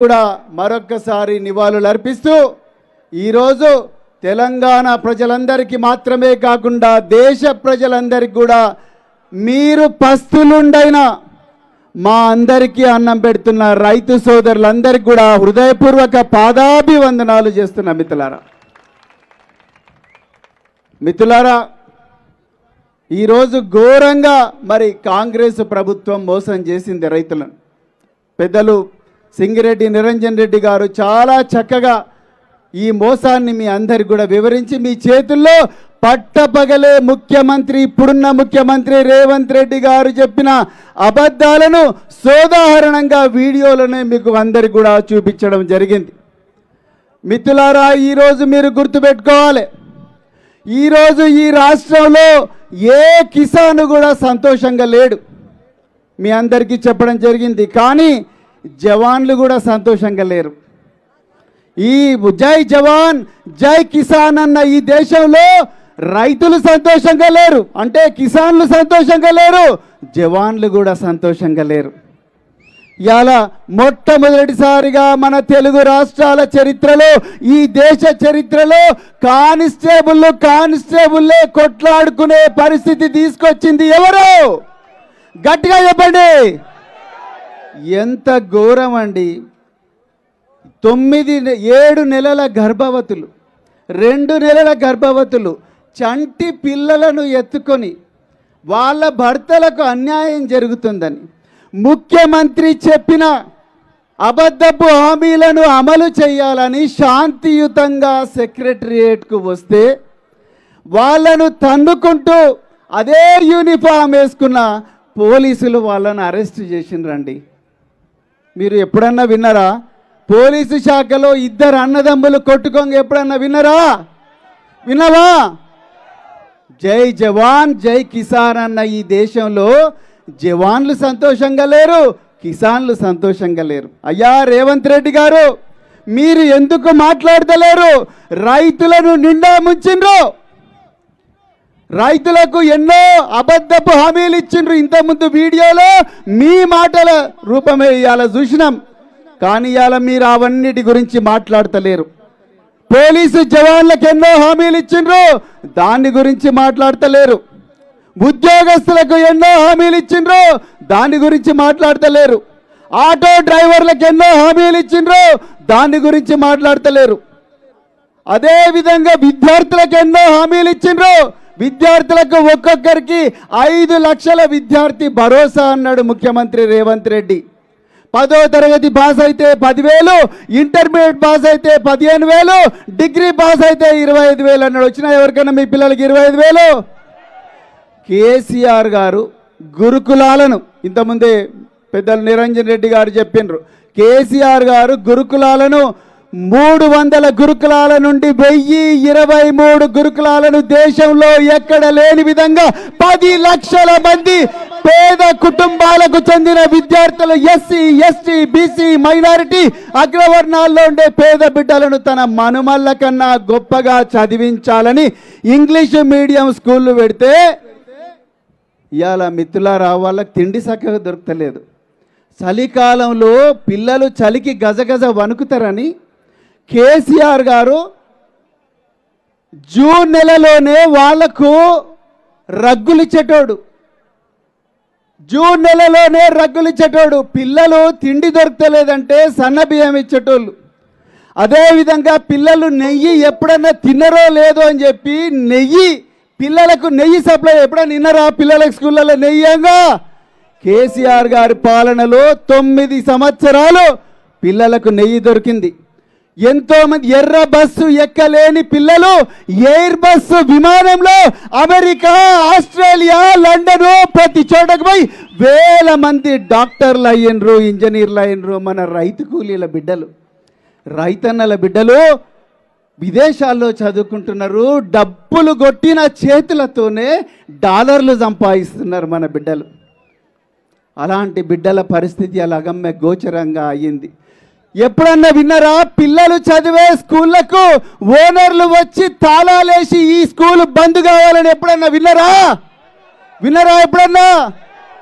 కూడా మరొక్కసారి నివాళులు అర్పిస్తూ ఈరోజు తెలంగాణ ప్రజలందరికీ మాత్రమే కాకుండా దేశ ప్రజలందరికీ కూడా మీరు పస్తులుండైనా మా అందరికీ అన్నం పెడుతున్న రైతు సోదరులందరికీ కూడా హృదయపూర్వక పాదాభివందనాలు చేస్తున్నా మిత్రులారా ఈరోజు ఘోరంగా మరి కాంగ్రెస్ ప్రభుత్వం మోసం చేసింది రైతులను. పెద్దలు సింగిరెడ్డి నిరంజన్ రెడ్డి గారు చాలా చక్కగా ఈ మోసాన్ని మీ అందరికి కూడా వివరించి మీ చేతుల్లో పట్టపగలే ముఖ్యమంత్రి ఇప్పుడున్న ముఖ్యమంత్రి రేవంత్ రెడ్డి గారు చెప్పిన అబద్ధాలను సోదాహరణంగా వీడియోలోనే మీకు అందరికి కూడా చూపించడం జరిగింది. మిత్రులారా ఈరోజు మీరు గుర్తుపెట్టుకోవాలి, ఈరోజు ఈ రాష్ట్రంలో ఏ కిసాను కూడా సంతోషంగా లేడు. మీ అందరికీ చెప్పడం జరిగింది. కానీ జవాన్లు కూడా సంతోషంగా లేరు. ఈ జై జవాన్ జై కిసాన్ అన్న ఈ దేశంలో రైతులు సంతోషంగా లేరు, అంటే కిసాన్లు సంతోషంగా లేరు, జవాన్లు కూడా సంతోషంగా లేరు. ఇవాళ మొట్టమొదటిసారిగా మన తెలుగు రాష్ట్రాల చరిత్రలో ఈ దేశ చరిత్రలో కానిస్టేబుల్లే కొట్లాడుకునే పరిస్థితి తీసుకొచ్చింది ఎవరు? గట్టిగా చెప్పండి. ఎంత ఘోరం అండి. 7 నెలల గర్భవతులు, 2 నెలల గర్భవతులు చంటి పిల్లలను ఎత్తుకొని వాళ్ళ భర్తలకు అన్యాయం జరుగుతుందని ముఖ్యమంత్రి చెప్పిన అబద్ధపు హామీలను అమలు చేయాలని శాంతియుతంగా సెక్రటరియేట్కు వస్తే వాళ్ళను తన్నుకుంటూ అదే యూనిఫామ్ వేసుకున్న పోలీసులు వాళ్ళను అరెస్ట్ చేసిండ్రండి. మీరు ఎప్పుడన్నా విన్నారా? పోలీసు శాఖలో 2 అన్నదమ్ములు కొట్టుకోంగ ఎప్పుడన్నా విన్నావా? జై జవాన్ జై కిసాన్ అన్న ఈ దేశంలో జవాన్లు సంతోషంగా లేరు, కిసాన్లు సంతోషంగా లేరు. అయ్యా రేవంత్ రెడ్డి గారు, మీరు ఎందుకు మాట్లాడతలేరు? రైతులను నిండా ముంచిండ్రు, రైతులకు ఎన్నో అబద్ధపు హామీలు ఇచ్చిండ్రు. ఇంతకుముందు వీడియోలో మీ మాటల రూపమే ఇవాళ చూసినాం. కానీ ఇవాళ మీరు అవన్నిటి గురించి మాట్లాడతలేరు. పోలీసు జవాన్లకు ఎన్నో హామీలు ఇచ్చిండ్రు, దాని గురించి మాట్లాడతలేరు. ఉద్యోగస్తులకు ఎన్నో హామీలు ఇచ్చిండ్రు, దాని గురించి మాట్లాడతలేరు. ఆటో డ్రైవర్లకు ఎన్నో హామీలు ఇచ్చిండ్రు, దాని గురించి మాట్లాడతలేరు. అదేవిధంగా విద్యార్థులకు ఎన్నో హామీలు ఇచ్చిండ్రు. విద్యార్థులకు ఒక్కొక్కరికి 5 లక్షల విద్యార్థి భరోసా అన్నాడు ముఖ్యమంత్రి రేవంత్ రెడ్డి. 10వ తరగతి పాస్ అయితే 10,000, ఇంటర్మీడియట్ పాస్ అయితే 15,000, డిగ్రీ పాస్ అయితే 25,000 అన్నాడు. వచ్చినా ఎవరికైనా మీ పిల్లలకి 25,000? కేసీఆర్ గారు గురుకులాలను, ఇంతకుముందే పెద్దలు నిరంజన్ రెడ్డి గారు చెప్పిండ్రు, కేసీఆర్ గారు గురుకులాలను 300 గురుకులాల నుండి 1023 గురుకులాలను దేశంలో ఎక్కడ లేని విధంగా 10 లక్షల మంది పేద కుటుంబాలకు చెందిన విద్యార్థులు, ఎస్సీ ఎస్టీ బీసీ మైనారిటీ అగ్రవర్ణాల్లో ఉండే పేద బిడ్డలను తన మనుమళ్ళ కన్నా గొప్పగా చదివించాలని ఇంగ్లీష్ మీడియం స్కూళ్ళు పెడితే ఇవాళ మిత్రులారా వాళ్ళకి తిండి చక్కగా దొరకలేదు. చలికాలంలో పిల్లలు చలికి గజగజ వణుకుతారని కేసీఆర్ గారు జూన్ నెలలోనే వాళ్లకు రగ్గులు ఇచ్చేటోడు. పిల్లలు తిండి దొరకలేదంటే సన్న బియ్యం ఇచ్చేటోళ్ళు. అదేవిధంగా పిల్లలు నెయ్యి ఎప్పుడన్నా తిన్నరో లేదో అని చెప్పి పిల్లలకు నెయ్యి సప్లై ఎప్పుడైనా విన్నారా? పిల్లలకు స్కూళ్ళలో నెయ్యంగా కేసీఆర్ గారి పాలనలో 9 సంవత్సరాలు పిల్లలకు నెయ్యి దొరికింది. ఎంతోమంది ఎర్ర బస్సు ఎక్కలేని పిల్లలు ఎయిర్ బస్సు విమానంలో అమెరికా, ఆస్ట్రేలియా, లండన్ ప్రతి చోటకు పోయి వేల మంది డాక్టర్లు అయ్యిండ్రు, ఇంజనీర్లు అయ్యిండ్రు. మన రైతు కూలీల బిడ్డలు, రైతన్నల బిడ్డలు విదేశాల్లో చదువుకుంటున్నారు. డబ్బులు కొట్టిన చేతులతోనే డాలర్లు సంపాదిస్తున్నారు మన బిడ్డలు. అలాంటి బిడ్డల పరిస్థితి అలాగమ్మే గోచరంగా అయ్యింది. ఎప్పుడన్నా విన్నారా? పిల్లలు చదివే స్కూళ్లకు ఓనర్లు వచ్చి తాళాలేసి ఈ స్కూల్ బంద్ కావాలని ఎప్పుడన్నా విన్నారా? ఎప్పుడన్నా